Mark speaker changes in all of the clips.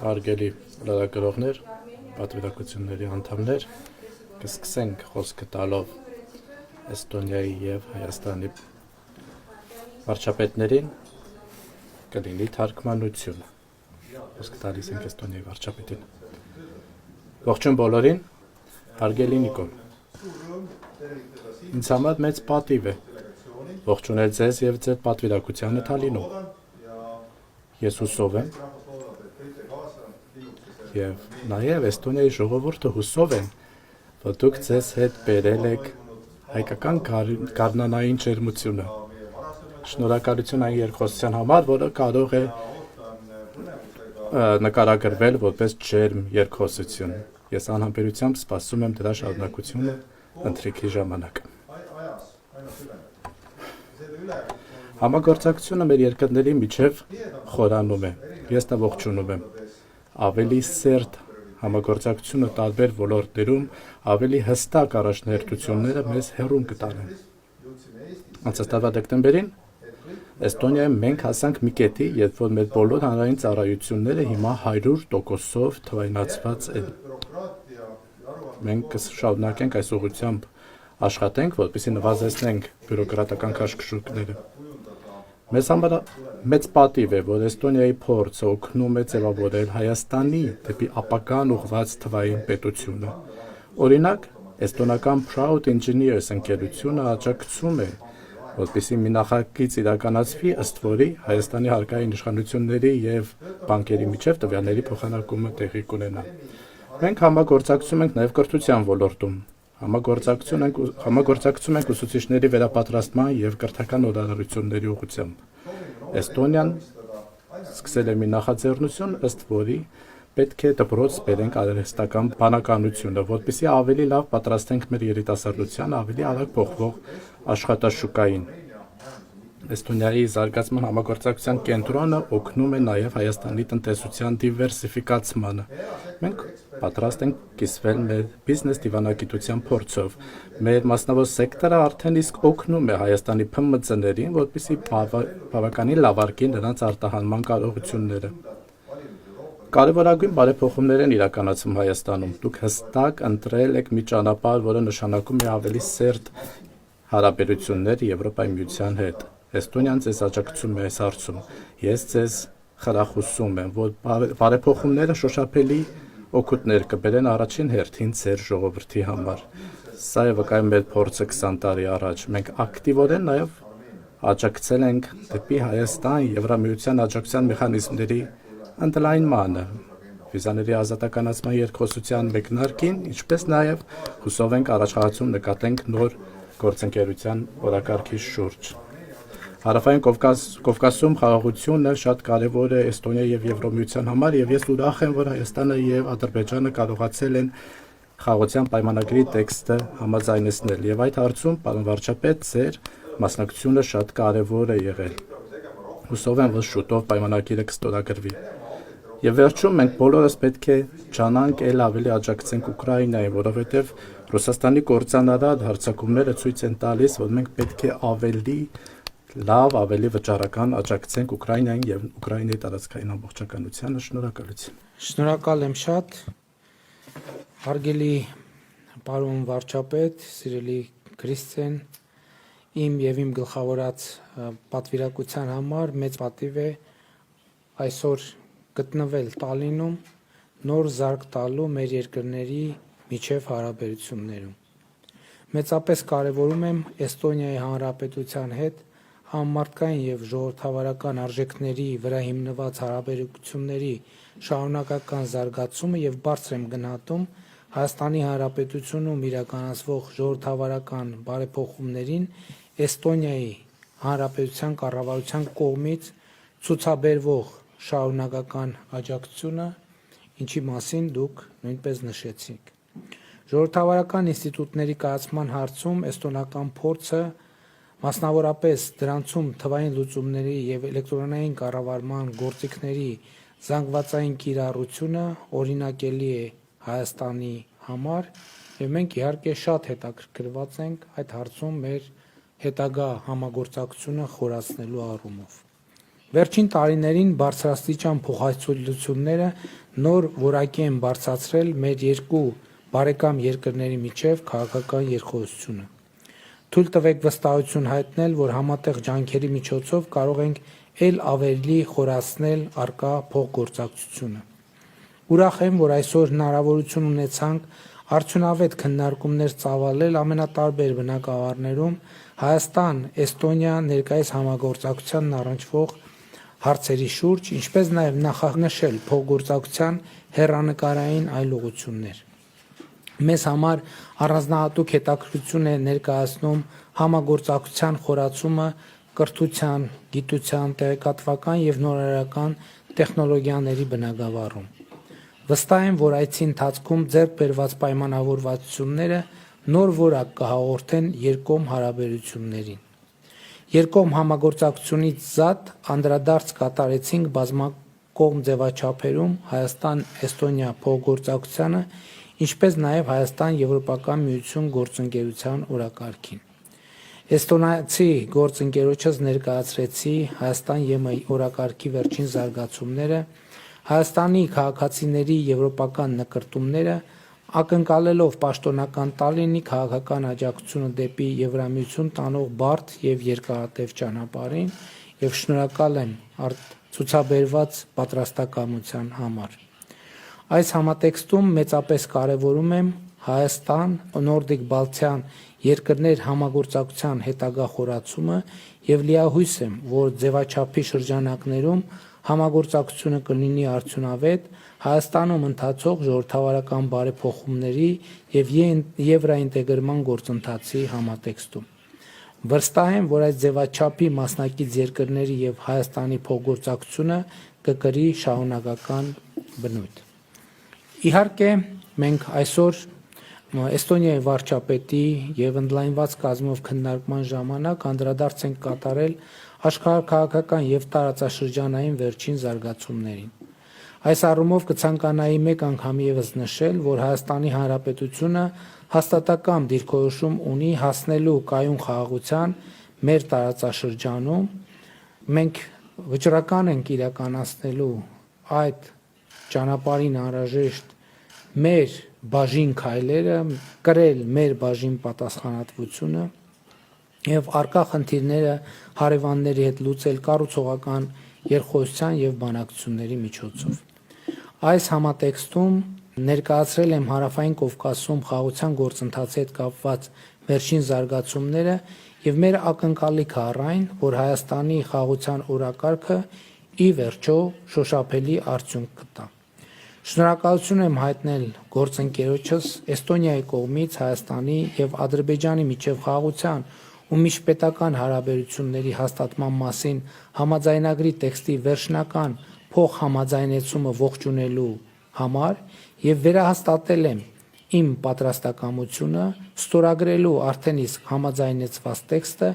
Speaker 1: Հարգելի լրագրողներ, պատվիրակությունների անդամներ, կսկսենք խոսքը տալով Էստոնիայի և Հայաստանի վարչապետներին, կլինի թարգմանություն։ Խոսքը տալիս ենք Էստոնիայի վարչապետին։ Ողջույն բոլորին, հարգելի Նիկոլ։ Ինձ համար մեծ պատիվ է ողջունել ձեզ և ձեր պատվիրակությանը Թալինում։ Ես հուսով եմ, և նաև Էստոնիայի ժողովուրդը հուսով են, որ դուք ձեզ հետ բերել եք հայկական գարնանային ջերմությունը։ Շնորհակալություն այն երկխոսության համար, որը կարող է նկարագրվել որպես ջերմ երկխոսություն։ Ես անհամբերությամբ սպասում եմ դրա շարունակությունը ընթրիքի ժամանակ։ Համագործակցությունը մեր երկրների միջև խորանում է։ Ես դա ողջունում եմ։ Ավելի սերտ համագործակցությունը տարբեր ոլորտներում ավելի հստակ առաջնահերթությունները մեզ հեռուն կտանեն։ Անցած տարվա դեկտեմբերին Էստոնիայում մենք հասանք մի կետի, երբ որ մեր բոլոր հանրային ծառայությունները հիմա 100%-ով թվայնացված են։ Մենք կշարունակենք այս ուղղությամբ աշխատենք, որպեսզի նվազեցնենք բյուրոկրատական քաշքշուկները։ Մեզ համար մեծ պատիվ է, որ Էստոնիայի փորձը օգնում է ձևավորել Հայաստանի դեպի ապագան ուղղված թվային պետությունը։ Օրինակ, էստոնական Proud Engineers ընկերությունը աջակցում է, որպեսզի մի նախագիծ իրականացվի, ըստ որի Հայաստանի հարկային իշխանությունների և բանկերի միջև տվյալների փոխանակումը տեղի կունենա։ Մենք համագործակցում ենք նաև կրթության ոլորտում։ Համագործակցում ենք ուսուցիչների վերապատրաստման և կրթական նորարարությունների ուղղությամբ։ Էստոնիան սկսել է մի նախաձեռնություն, ըստ որի պետք է դպրոց բերենք արհեստական բանականությունը, որպեսզի ավելի լավ պատրաստենք մեր երիտասարդությանը ավելի արագ փոխվող աշխատաշուկային։ Էստոնիայի զարգացման համագործակցության կենտրոնը օգնում է նաև Հայաստանի տնտեսության դիվերսիֆիկացմանը։ Մենք պատրաստ ենք կիսվել մեր բիզնես դիվանագիտության փորձով։ Մեր մասնավոր սեկտորը արդեն իսկ օգնում է Հայաստանի ՓՄԾ-ներին, որպեսզի բավականին լավարկի նրանց արտահանման կարողությունները։ Կարևորագույն բարեփոխումներ են իրականացվում Հայաստանում։ Դուք հստակ ընտրել եք մի ճանապարհ, որը նշանակում է ավելի սերտ հարաբերություններ Եվրոպայի միության հետ։ Էստոնիան ձեզ աջակցում է այս հարցում։ Ես ձեզ խրախուսում եմ, որ բարեփոխումները շոշափելի օգուտներ կբերեն առաջին հերթին ձեր ժողովրդի համար։ Սա է վկայում մեր փորձը 20 տարի առաջ։ Մենք ակտիվորեն նաև աջակցել ենք դեպի Հայաստան Եվրամիության աջակցության մեխանիզմների ընդլայնմանը, վիզաների ազատականացման երկխոսության մեկնարկին, ինչպես նաև հուսով ենք առաջխաղացում նկատենք նոր գործընկերության օրակարգի շուրջ։ Հարավային Կովկասում խաղաղությունը շատ կարևոր է Էստոնիայի և Եվրամիության համար, և ես ուրախ եմ, որ Հայաստանը և Ադրբեջանը կարողացել են խաղաղության պայմանագրի տեքստը համաձայնեցնել, և այդ հարցում, պարոն վարչապետ, ձեր մասնակցությունը շատ կարևոր է եղել։ Հուսով եմ, որ շուտով պայմանագիրը կստորագրվի։ Եվ վերջում մենք բոլորս պետք է ջանանք էլ ավելի աջակցենք Ուկրաինային, որովհետև Ռուսաստանի կործանարար հարձակումները ցույց են տալիս, որ մենք պետք է ավելի լավ, ավելի վճռական աջակցենք Ուկրաինային և Ուկրաինայի տարածքային ամբողջականությանը։ Շնորհակալություն։
Speaker 2: Շնորհակալ եմ շատ։ Հարգելի պարոն վարչապետ, սիրելի Քրիստիան, իմ և իմ գլխավորած պատվիրակության համար մեծ պատիվ է այսօր գտնվել Տալինում, նոր զարկ տալու մեր երկրների միջև հարաբերություններում։ Մեծապես կարևորում եմ Էստոնիայի Հանրապետության հետ համամարտկային և ժողովրդավարական արժեքների վրա հիմնված հարաբերությունների շարունակական զարգացումը և բարձր եմ գնահատում Հայաստանի Հանրապետությունում իրականացվող ժողովրդավարական բարեփոխումներին Էստոնիայի Հանրապետության կառավարության կողմից ցուցաբերվող շարունակական աջակցությունը, ինչի մասին դուք նույնպես նշեցիք։ Ժողովրդավարական ինստիտուտների կայացման հարցում էստոնական փորձը, մասնավորապես դրանցում թվային լուծումների և էլեկտրոնային կառավարման գործիքների զանգվածային կիրառությունը օրինակելի է Հայաստանի համար, և մենք իհարկե շատ հետաքրքրված ենք այդ հարցում մեր հետագա համագործակցությունը խորացնելու առումով։ Վերջին տարիներին բարձրաստիճան փոխհայցությունները նոր որակի են բարձրացրել մեր երկու բարեկամ երկրների միջև քաղաքական երկխոսությունը։ Թույլ տվեք վստահություն հայտնել, որ համատեղ ջանքերի միջոցով կարող ենք ել ավելի խորացնել առկա փոխգործակցությունը։ Ուրախ եմ, որ այսօր հնարավորություն ունեցանք արդյունավետ քննարկումներ ծավալել ամենատարբեր բնագավառներում Հայաստան-Էստոնիա ներկայիս համագործակցությանն առնչվող հարցերի շուրջ, ինչպես նաև նախանշել փոխգործակցության հեռանկարային այլ ուղղություններ։ Մեզ համար առանձնահատուկ հետաքրքրություն է ներկայացնում համագործակցության խորացումը կրթության, գիտության, տեղեկատվական եւ նորարարական տեխնոլոգիաների բնագավառում։ Վստահ եմ, որ այցի ընթացքում ձեռք բերված պայմանավորվածությունները նոր որակ կհաղորդեն երկկողմ հարաբերություններին։ Երկկողմ համագործակցությունից զատ անդրադարձ կատարեցինք բազմակողմ ձևաչափերում Հայաստան-Էստոնիա փոխգործակցությանը, ինչպես նաև Հայաստան-Եվրոպական միություն գործընկերության օրակարգին։ Էստոնացի գործընկերոջս ներկայացրեցի Հայաստան-ԵՄ օրակարգի վերջին զարգացումները, Հայաստանի քաղաքացիների եվրոպական նկրտումները, ակնկալելով պաշտոնական Տալինի քաղաքական աջակցությունը դեպի Եվրամիություն տանող բարդ եւ երկարատև ճանապարհին եւ շնորհակալ եմ ցուցաբերված պատրաստակամության համար։ Այս համատեքստում մեծապես կարևորում եմ Հայաստան, Նորդիկ Բալթյան երկրներ համագործակցության հետագա խորացումը եւ լիահույս եմ, որ ձևաչափի շրջանակներում համագործակցությունը կլինի արդյունավետ Հայաստանում ընթացող ժողովրդավարական բարեփոխումների եւ եվրաինտեգրման գործընթացի համատեքստում։ Վստահ եմ, որ այս ձևաչափի մասնակից երկրների եւ Հայաստանի փոխգործակցությունը կկրի շարունակական բնույթ։ Իհարկե, մենք այսօր Էստոնիայի վարչապետի եւ ընդլայնված կազմով քննարկման ժամանակ անդրադարձ ենք կատարել աշխարհաքաղաքական եւ տարածաշրջանային վերջին զարգացումներին։ Այս առումով կցանկանայի մեկ անգամ եւս նշել, որ Հայաստանի Հանրապետությունը հաստատակամ դիրքորոշում ունի հասնելու կայուն խաղաղության մեր տարածաշրջանում։ Մենք վճռական ենք իրականացնելու այդ ճանապարհին անհրաժեշտ մեր բաժին քայլերը, կրել մեր բաժին պատասխանատվությունը եւ առկա խնդիրները հարևանների հետ լուծել կառուցողական երկխոսության եւ բանակցությունների միջոցով։ Այս համատեքստում ներկայացրել եմ Հարավային Կովկասում խաղաղության գործընթացի հետ կապված վերջին զարգացումները եւ մեր ակնկալիքը առ այն, որ Հայաստանի խաղաղության օրակարգը ի վերջո շոշափելի արդյունք կտա։ Շնորհակալություն եմ հայտնել գործընկերոջս Էստոնիայի կողմից Հայաստանի եւ Ադրբեջանի միջև խաղաղության ու միջպետական հարաբերությունների հաստատման մասին համաձայնագրի տեքստի վերջնական փոխհամաձայնեցումը ողջունելու համար եւ վերահաստատել եմ իմ պատրաստակամությունը ստորագրելու արդեն իսկ համաձայնեցված տեքստը,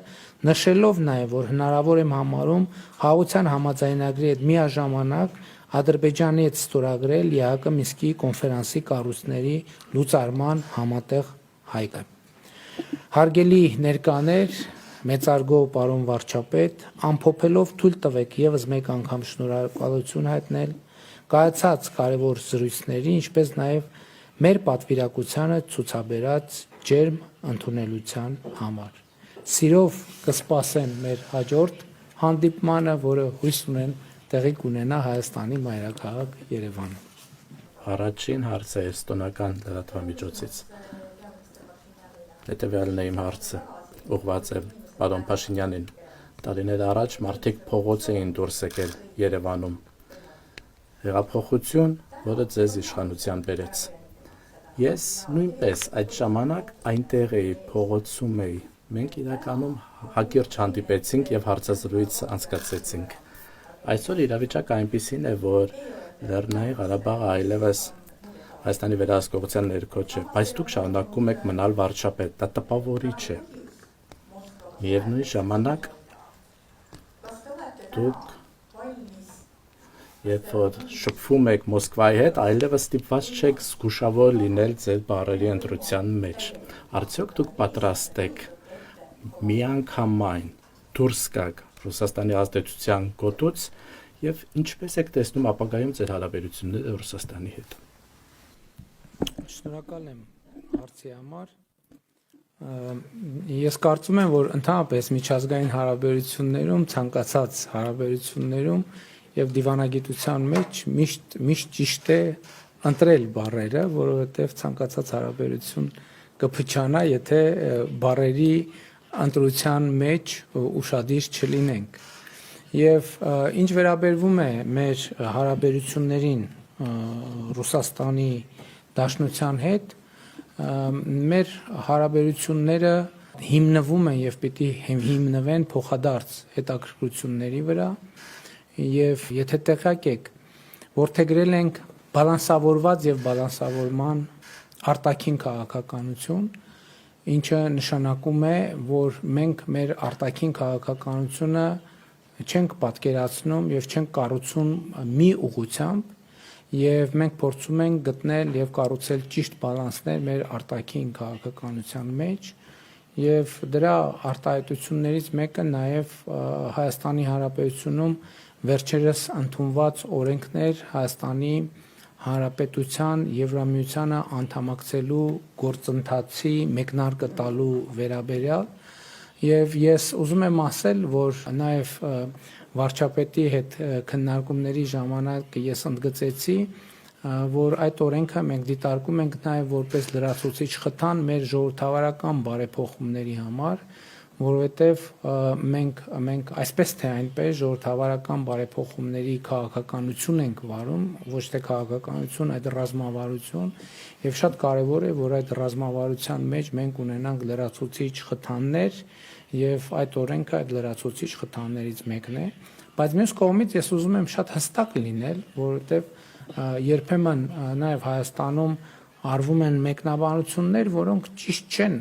Speaker 2: նշելով նաեւ, որ հնարավոր եմ համարում խաղաղության համաձայնագրի հետ միաժամանակ Ադրբեջանի հետ ստորագրել ԵԱՀԿ Մինսկի կոնֆերանսի կառույցների լուծարման համատեղ հայտը։ Հարգելի ներկաներ, մեծարգո պարոն վարչապետ, ամփոփելով թույլ տվեք եւս մեկ անգամ շնորհակալություն հայտնել կայացած կարևոր զրույցների, ինչպես նաեւ մեր պատվիրակությանը ցուցաբերած ջերմ ընդունելության համար։ Սիրով կսպասեմ մեր հաջորդ հանդիպմանը, որը հույս ունեմ տեղի կունենա Հայաստանի մայրաքաղաք Երևանում։
Speaker 1: Առաջին հարցը էստոնական լրատվամիջոցից։ Հետևյալն է իմ հարցը, ուղղված է պարոն Փաշինյանին։ Տարիներ առաջ մարդիկ փողոց էին դուրս եկել Երևանում։ Հեղափոխություն, որը ձեզ իշխանության բերեց։ Ես նույնպես այդ ժամանակ այնտեղ էի, փողոցում էի։ Մենք իրականում հակիրճ հանդիպեցինք եւ հարցազրույց անցկացրեցինք։ Այսօր իրավիճակը այնպիսին է, որ Լեռնային Ղարաբաղը այլևս Հայաստանի վերահսկողության ներքո չէ, բայց դուք շարունակում եք մնալ վարչապետ, դա տպավորիչ է։ Միևնույն ժամանակ դուք երբ որ շփվում եք Մոսկվայի հետ, այլևս ստիպված չեք զգուշավոր լինել ձեր բառերի ընտրության մեջ։ Արդյոք դուք պատրաստ եք միանգամայն դուրս գաք Ռուսաստանի ազդեցության գոտուց եւ ինչպես եք տեսնում ապագայում ձեր հարաբերությունները Ռուսաստանի հետ։
Speaker 2: Շնորհակալ եմ հարցի համար։ Ես կարծում եմ, որ ընդհանրապես միջազգային հարաբերություններում, ցանկացած հարաբերություններում եւ դիվանագիտության մեջ միշտ ճիշտ է ընտրել բառերը, որովհետեւ ցանկացած հարաբերություն կփչանա, եթե բառերի ընտրության մեջ ուշադիր չլինենք։ Եվ ինչ վերաբերվում է մեր հարաբերություններին Ռուսաստանի Դաշնության հետ, մեր հարաբերությունները հիմնվում են եւ պիտի հիմնվեն փոխադարձ հետաքրքրությունների վրա եւ եթե տեղյակ եք, որդեգրել ենք բալանսավորված եւ բալանսավորման արտաքին քաղաքականություն, ինչը նշանակում է, որ մենք մեր արտաքին քաղաքականությունը չենք պատկերացնում եւ չենք կառուցում մի ուղղությամբ եւ մենք փորձում ենք գտնել եւ կառուցել ճիշտ բալանսներ մեր արտաքին քաղաքականության մեջ եւ դրա արտահայտություններից մեկը նաեւ Հայաստանի Հանրապետությունում վերջերս ընդունված օրենքներ Հայաստանի Հանրապետության Եվրամիությանը անդամակցելու գործընթացի մեկնարկը տալու վերաբերյալ եւ ես ուզում եմ ասել, որ նաեւ վարչապետի հետ քննարկումների ժամանակ ես ընդգծեցի, որ այդ օրենքը մենք դիտարկում ենք նաեւ որպես լրացուցիչ խթան մեր ժողովրդավարական բարեփոխումների համար, որովհետեւ մենք այսպես թե այնպես ժողովրդավարական բարեփոխումների քաղաքականություն ենք վարում, ոչ թե քաղաքականություն, այդ ռազմավարություն, եւ շատ կարեւոր է, որ այդ ռազմավարության մեջ մենք ունենանք լրացուցիչ խթաններ եւ այդ օրենքը այդ լրացուցիչ խթաններից մեկն է, բայց մյուս կողմից ես ուզում եմ շատ հստակ լինել, որովհետեւ երբեմն նաեւ Հայաստանում արվում են մեկնաբանություններ, որոնք ճիշտ չեն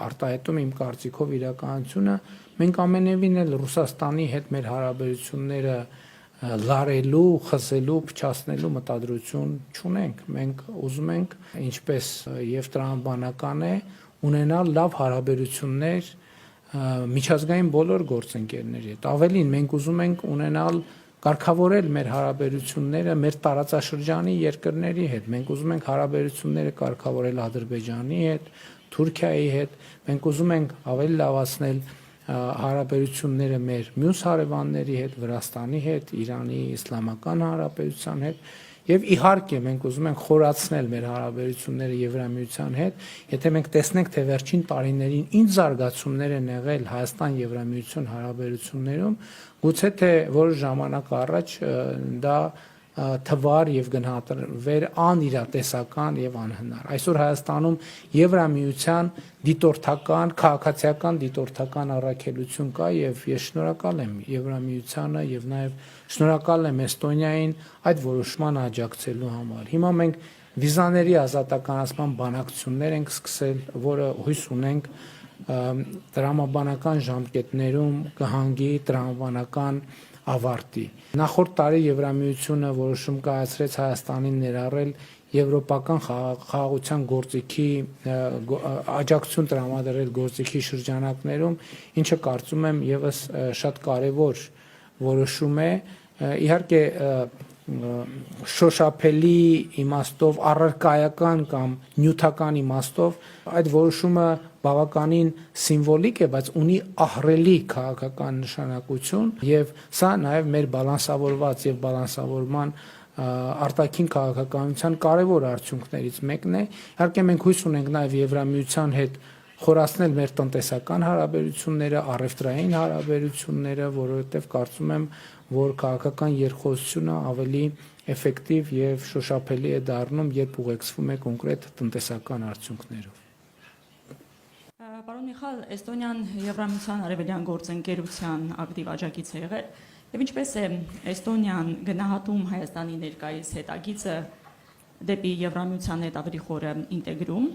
Speaker 2: արտահայտում իմ կարծիքով իրականությունը, մենք ամենևին էլ Ռուսաստանի հետ մեր հարաբերությունները լարելու, խզելու, փչացնելու մտադրություն չունենք, մենք ուզում ենք, ինչպես եւ տրամաբանական է, ունենալ լավ հարաբերություններ միջազգային բոլոր գործընկերների հետ։ Ավելին, մենք ուզում ենք ունենալ կարգավորել մեր հարաբերությունները մեր տարածաշրջանի երկրների հետ։ Մենք ուզում ենք հարաբերությունները կարգավորել Ադրբեջանի հետ, Թուրքիայի հետ։ Մենք ուզում ենք ավելի լավացնել հարաբերությունները մեր մյուս հարևանների հետ, Վրաստանի հետ, Իրանի Իսլամական Հանրապետության հետ եւ իհարկե մենք ուզում ենք խորացնել մեր հարաբերությունները Եվրամիության հետ, եթե մենք տեսնենք, թե վերջին տարիներին ինչ զարգացումներ են եղել Հայաստան-Եվրամիություն հարաբերություններում, գուցե թե որոշ ժամանակ առաջ դա թվար եւ գնահատվեր անիրատեսական եւ անհնար։ Այսօր Հայաստանում Եվրամիության դիտորդական, քաղաքացիական դիտորդական առաքելություն կա եւ ես շնորհակալ եմ Եվրամիությանը եւ նաեւ շնորհակալ եմ Էստոնիային այդ որոշման աջակցելու համար։ Հիմա մենք վիզաների ազատականացման բանակցություններ ենք սկսել, որը հույս ունենք տրամաբանական ժամկետներում կհանգի տրամաբանական ավարտի։ Նախորդ տարի Եվրամիությունը որոշում կայացրեց Հայաստանին ներառել եվրոպական խաղաղության գործիքի աջակցություն տրամադրել գործիքի շրջանակներում, ինչը կարծում եմ եւս շատ կարեւոր որոշում է։ Իհարկե շոշափելի իմաստով, առարկայական կամ նյութական իմաստով այդ որոշումը բավականին սիմվոլիկ է, բայց ունի ահռելի քաղաքական նշանակություն եւ սա նաեւ մեր բալանսավորված եւ բալանսավորման արտաքին քաղաքականության կարևոր արդյունքներից մեկն է։ Իհարկե մենք հույս ունենք նաեւ Եվրամիության հետ խորացնել մեր տնտեսական հարաբերությունները, առևտրային հարաբերությունները, որովհետեւ կարծում եմ, որ քաղաքական երկխոսությունը ավելի էֆեկտիվ եւ շոշափելի է դառնում, երբ ուղեկցվում է կոնկրետ տնտեսական արդյունքներով։
Speaker 3: Պարոն Միխայել, Էստոնիան Եվրամիության արևելյան գործընկերության ակտիվ աջակից է եղել, եւ ինչպես է Էստոնիան գնահատում Հայաստանի ներկայիս հետագիծը դեպի Եվրամիության հետ ավելի խորը ինտեգրում,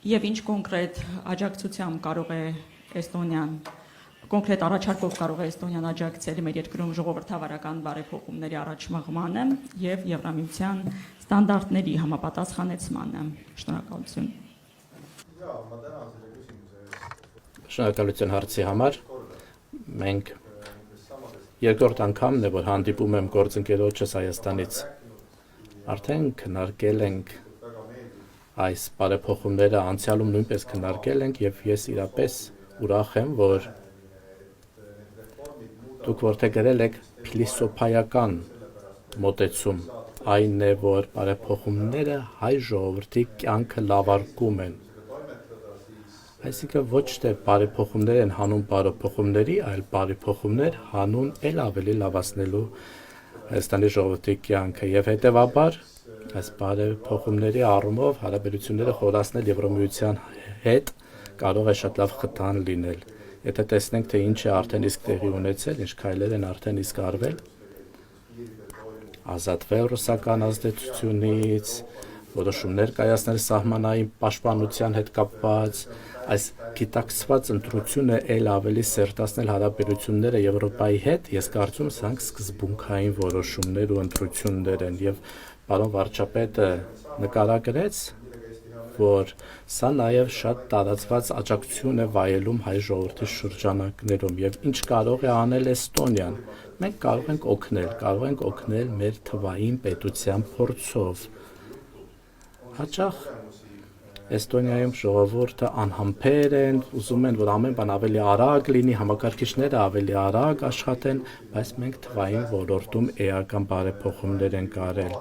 Speaker 3: եւ ինչ կոնկրետ աջակցությամբ կարող է Էստոնիան, կոնկրետ առաջարկով կարող է Էստոնիան աջակցել մեր երկրում ժողովրդավարական բարեփոխումների առաջմղմանը եւ Եվրամիության ստանդարտների համապատասխանեցմանը։ Շնորհակալություն։
Speaker 1: Շնորհակալություն հարցի համար։ մենք երկրորդ անգամն է, որ հանդիպում եմ գործընկերոջս Հայաստանից, արդեն քննարկել ենք այս բարեփոխումները, անցյալում նույնպես քննարկել ենք եւ ես իրապես ուրախ եմ, որ դուք որտեղ գրել եք փիլիսոփայական մոտեցում, այն է, որ բարեփոխումները հայ ժողովրդի կյանքը լավարկում են։ Այսինքն ոչ թե բարեփոխումներ են հանուն բարեփոխումների, այլ բարեփոխումներ հանուն էլ ավելի լավացնելու Հայաստանի ժողովրդի կյանքը եւ հետեւաբար այս բարեփոխումների առումով հարաբերությունները խորացնել Եվրամիության հետ կարող է շատ լավ խթան լինել։ Եթե տեսնենք, թե ինչ է արդեն իսկ տեղի ունեցել, ինչ քայլեր են արդեն իսկ արվել, ազատվել ռուսական ազդեցությունից, որոշումներ կայացնել սահմանային պաշտպանության հետ կապված, այս գիտակցված ընտրությունը էլ ավելի սերտացնել հարաբերությունները Եվրոպայի հետ, ես կարծում սրանք սկզբունքային որոշումներ ու ընտրություններ են եւ պարոն վարչապետը նկարագրեց, որ սա նաև շատ տարածված աջակցություն է վայելում հայ ժողովրդի շրջանակներում եւ ինչ կարող է անել Էստոնիան։ Մենք կարող ենք օգնել մեր թվային պետության փորձով։ Հաճախ Էստոնիայում ժողովուրդը անհամբեր են, ուզում են, որ ամեն բան ավելի արագ լինի, համակարգիչները ավելի արագ աշխատեն, բայց մենք թվային ոլորտում էական բարեփոխումներ ենք արել։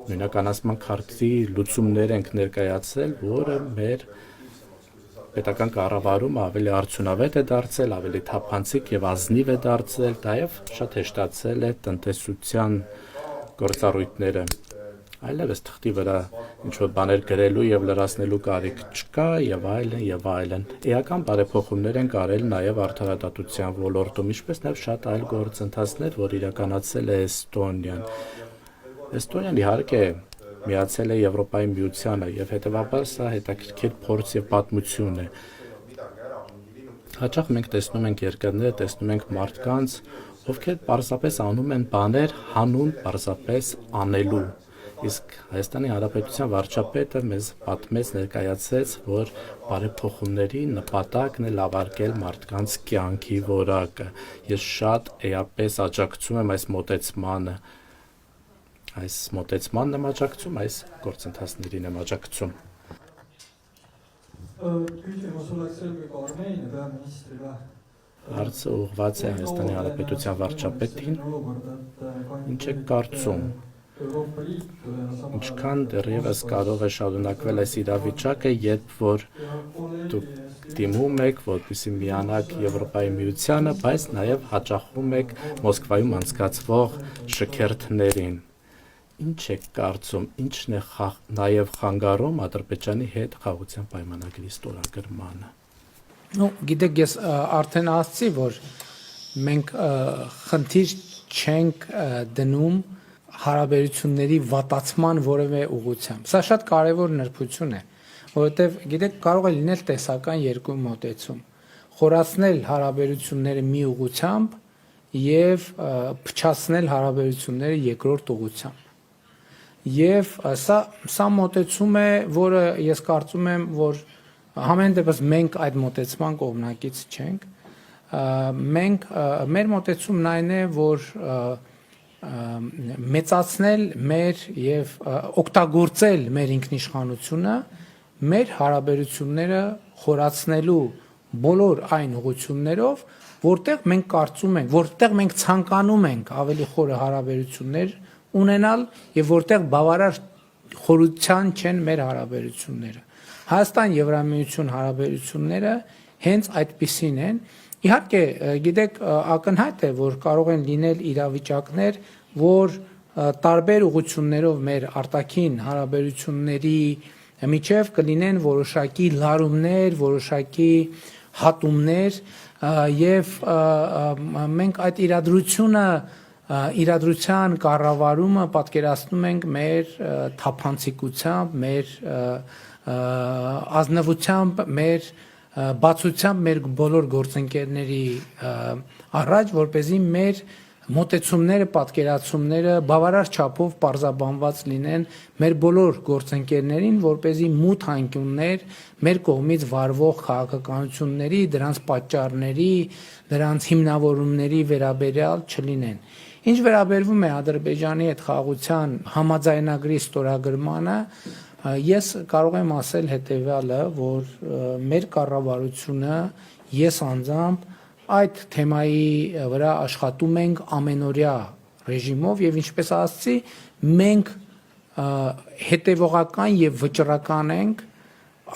Speaker 1: Նույնականացման քարտի լուծումներ ենք ներկայացրել, որը մեր պետական կառավարումը ավելի արդյունավետ է դարձել, ավելի թափանցիկ եւ ազնիվ է դարձել, նաեւ շատ հեշտացել է տնտեսության գործառույթները։ Այլևս թղթի վրա ինչ-որ բաներ գրելու եւ լրացնելու կարիք չկա եւ այլն եւ այլն։ Էական բարեփոխումներ են արել նաեւ արդարադատության ոլորտում, ինչպես նաեւ շատ այլ գործընթացներ, որ իրականացել է Էստոնիան։ Էստոնիան իհարկե միացել է Եվրոպայի միությանը եւ հետեւաբար սա հետաքրքիր փորձ եւ պատմություն է։ Հաճախ մենք տեսնում ենք երկրները, տեսնում ենք մարդկանց, ովքեր պարզապես անում են բաներ հանուն պարզապես անելու։ Իսկ Հայաստանի Հանրապետության վարչապետը մեզ պատմեց, ներկայացրեց, որ բարեփոխումների նպատակն է լավարկել մարդկանց կյանքի որակը։ Ես շատ էապես աջակցում եմ այս մոտեցմանը։ Այս մոտեցմանն եմ աջակցում, այս գործընթացներին եմ աջակցում։ Հարցը ուղղված է Հայաստանի Հանրապետության վարչապետին։ Ինչ է կարծում։ Ինչքան դեռևս կարող է շարունակվել այս իրավիճակը, երբ որ դուք դիմում եք, որպեսզի միանաք Եվրոպայի միությանը, բայց նաև հաճախում եք Մոսկվայում անցկացվող շքերթներին։ Ինչ եք կարծում, ինչն է նաև խանգարում Ադրբեջանի հետ խաղաղության պայմանագրի ստորագրմանը։
Speaker 2: Գիտեք, ես արդեն ասացի, որ մենք խնդիր չենք դնում հարաբերությունների վատացման որևէ ուղղությամբ։ Սա շատ կարևոր նրբություն է, որովհետև գիտեք, կարող է լինել տեսական երկու մոտեցում։ Խորացնել հարաբերությունները մի ուղղությամբ եւ փչացնել հարաբերությունները երկրորդ ուղղությամբ։ Եվ սա մոտեցում է, որը ես կարծում եմ, որ համեն դեպս մենք այդ մոտեցման կողմնակից չենք։ Մեր մոտեցումն այն է, որ մեծացնել մեր եւ օգտագործել մեր ինքնիշխանությունը մեր հարաբերությունները խորացնելու բոլոր այն ուղղություններով, որտեղ մենք կարծում ենք, որտեղ մենք ցանկանում ենք ավելի խորը հարաբերություններ ունենալ եւ որտեղ բավարար խորության չեն մեր հարաբերությունները։ Հայաստան-Եվրամիություն հարաբերությունները հենց այդպիսին են։ Իհարկե, գիտեք, ակնհայտ է, որ կարող են լինել իրավիճակներ, որ տարբեր ուղղություններով մեր արտաքին հարաբերությունների միջև կլինեն որոշակի լարումներ, որոշակի հատումներ եւ մենք այդ իրադրության կառավարումը պատկերացնում ենք մեր թափանցիկությամբ, մեր ազնվությամբ, մեր բացությամբ մեր բոլոր գործընկերների առաջ, որպեսզի մեր մոտեցումները, պատկերացումները բավարար չափով պարզաբանված լինեն մեր բոլոր գործընկերներին, որպեսզի մութ անկյուններ մեր կողմից վարվող քաղաքականությունների, դրանց պատճառների, դրանց հիմնավորումների վերաբերյալ չլինեն։ Ինչ վերաբերվում է Ադրբեջանի հետ խաղաղության համաձայնագրի ստորագրմանը, ես կարող եմ ասել հետևյալը, որ մեր կառավարությունը, ես անձամբ այդ թեմայի վրա աշխատում ենք ամենօրյա ռեժիմով եւ ինչպես ասացի, մենք հետևողական եւ վճռական ենք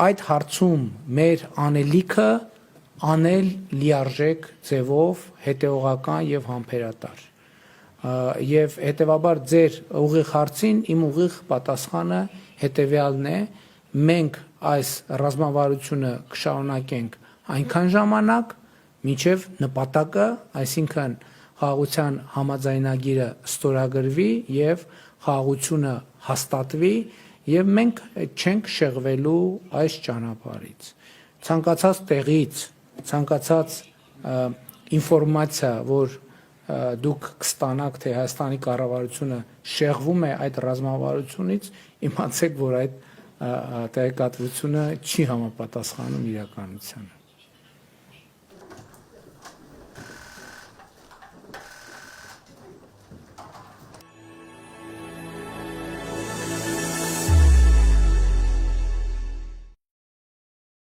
Speaker 2: այդ հարցում մեր անելիքը անել լիարժեք ձևով, հետևողական եւ համբերատար։ Եվ հետեւաբար ձեր ուղիղ հարցին իմ ուղիղ պատասխանը հետեւյալն է. մենք այս ռազմավարությունը կշարունակենք այնքան ժամանակ, մինչև նպատակը, այսինքն խաղաղության համաձայնագիրը ստորագրվի եւ խաղաղությունը հաստատվի եւ մենք չենք շեղվելու այս ճանապարհից։ Ցանկացած տեղից, ցանկացած ինֆորմացիա, որ դուք կստանաք, թե Հայաստանի կառավարությունը շեղվում է այդ ռազմավարությունից, իմացեք, որ այդ տեղեկատվությունը չի համապատասխանում իրականությանը։